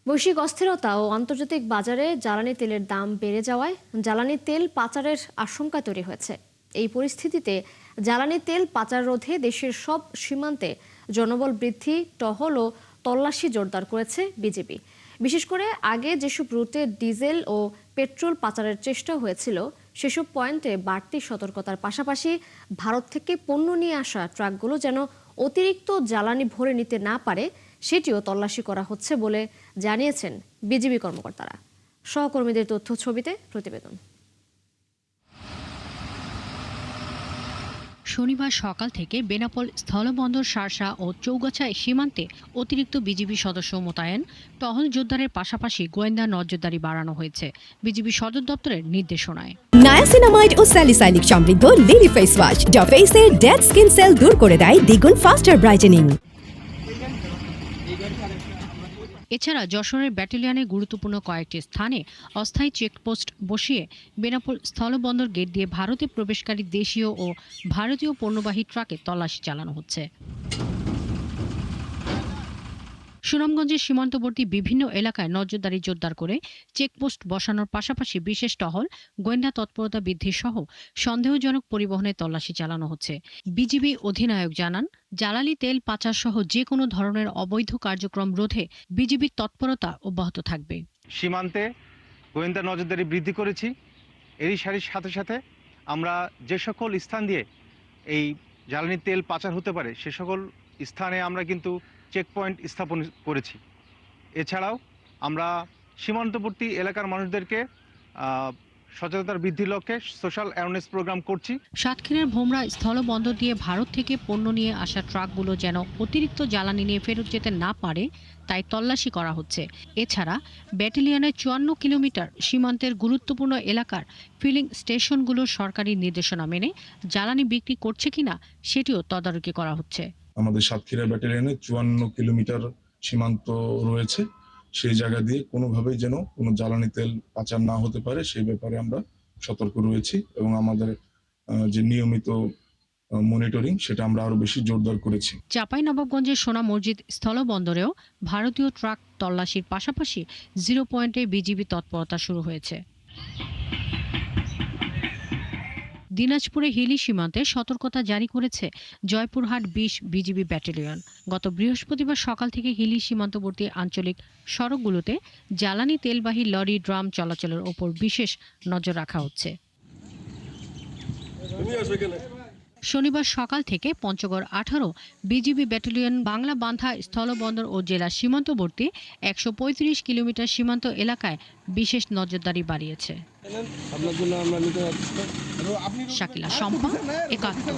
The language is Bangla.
বৈশ্বিক অস্থিরতা ও আন্তর্জাতিক বাজারে জ্বালানি তেলের দাম বেড়ে যাওয়ায় জ্বালানি তেল পাচারের আশঙ্কা তৈরি হয়েছে। এই পরিস্থিতিতে জ্বালানি তেল পাচার রোধে দেশের সব সীমান্তে জনবল বৃদ্ধি, টহল ও তল্লাশি জোরদার করেছে বিজিবি। বিশেষ করে আগে যেসব রুটে ডিজেল ও পেট্রোল পাচারের চেষ্টা হয়েছিল সেসব পয়েন্টে বাড়তি সতর্কতার পাশাপাশি ভারত থেকে পণ্য নিয়ে আসা ট্রাকগুলো যেন অতিরিক্ত জ্বালানি ভরে নিতে না পারে সেটিও তল্লাশি করা হচ্ছে বলে জানিয়েছেন বিজিবি কর্মকর্তারা। সহকর্মীদের তথ্য ছবিতে প্রতিবেদন। শনিবার সকাল থেকে বেনাপোল স্থলবন্দর, শার্শা ও চৌগাছা সীমান্তে অতিরিক্ত বিজিবি সদস্য মোতায়েন, টহল জোরদারের পাশাপাশি গোয়েন্দা নজরদারি বাড়ানো হয়েছে বিজিবি সদর দপ্তরের নির্দেশনায়। নায়াসিনামাইড ও স্যালিসাইলিক সমৃদ্ধ লিলি ফেস ওয়াশ যা ফেসের ডেড স্কিন সেল দূর করে দেয় দ্বিগুণ ফাস্টার ব্রাইটেনিং। এছাড়া যশোরের ব্যাটালিয়নে গুরুত্বপূর্ণ কয়েকটি স্থানে অস্থায়ী চেকপোস্ট বসিয়ে বেনাপোল স্থলবন্দর গেট দিয়ে ভারতে প্রবেশকারী দেশীয় ও ভারতীয় পণ্যবাহী ট্রাকে তল্লাশি চালানো হচ্ছে। সুনামগঞ্জের সীমান্তবর্তী বিভিন্ন এলাকায় নজরদারি জোরদার করে চেকপোস্ট বসানোর পাশাপাশি বিশেষ টহল, গোয়েন্দা তৎপরতা বৃদ্ধি সহ সন্দেহজনক পরিবহনে তল্লাশি চালানো হচ্ছে। বিজিবি অধিনায়ক জানান, জ্বালানি তেল পাচার সহ যে কোনো ধরনের অবৈধ কার্যক্রম রোধে বিজিবির তৎপরতা অব্যাহত থাকবে। সীমান্তে গোয়েন্দা নজরদারি বৃদ্ধি করেছি। এরই সারির সাথে সাথে আমরা যে সকল স্থান দিয়ে এই জ্বালানি তেল পাচার হতে পারে সে সকল স্থানে আমরা কিন্তু চেকপয়েন্ট স্থাপন করেছি। এছাড়াও আমরা সীমান্তবর্তী এলাকার মানুষদেরকে সচেতনতা বৃদ্ধির লক্ষ্যে সোশ্যাল অ্যাওয়ারনেস প্রোগ্রাম করছি। সাতক্ষীরার ভোমরা স্থলবন্দর দিয়ে ভারত থেকে পণ্য নিয়ে আসা ট্রাকগুলো যেন অতিরিক্ত জ্বালানি নিয়ে ফেরত যেতে না পারে তাই তল্লাশি করা হচ্ছে। এছাড়া ব্যাটালিয়নের 54 কিলোমিটার সীমান্তের গুরুত্বপূর্ণ এলাকার ফিলিং স্টেশনগুলোর সরকারি নির্দেশনা মেনে জ্বালানি বিক্রি করছে কিনা সেটিও তদারকি করা হচ্ছে। আমাদের সাতক্ষীরা ব্যাটালিয়নে 54 কিলোমিটার সীমান্ত রয়েছে, সেই জায়গা দিয়ে কোনোভাবেই যেন কোনো জ্বালানি তেল পাচার না হতে পারে সেই ব্যাপারে আমরা সতর্ক রয়েছি এবং আমাদের যে নিয়মিত মনিটরিং সেটা আমরা আরো বেশি জোরদার করেছি। চাঁপাইনবাবগঞ্জের সোনা মসজিদ স্থলবন্দরেও ভারতীয় ট্রাক তল্লাশির পাশাপাশি 0 পয়েন্টে বিজিবি তৎপরতা শুরু হয়েছে। দিনাজপুরে হিলি সীমান্তে সতর্কতা জারি করেছে জয়পুরহাট 20 বিজিবি ব্যাটালিয়ন। গত বৃহস্পতিবার সকাল থেকে হিলি সীমান্তবর্তী আঞ্চলিক সড়কগুলোতে জ্বালানি তেলবাহী লরি, ড্রাম চলাচলের ওপর বিশেষ নজর রাখা হচ্ছে। শনিবার সকাল থেকে পঞ্চগড় 18 বিজিবি ব্যাটালিয়ন বাংলা বান্ধা স্থলবন্দর ও জেলার সীমান্তবর্তী 135 কিলোমিটার সীমান্ত এলাকায় বিশেষ নজরদারি বাড়িয়েছে। শাকিলা, সম্পা, একাত্তর।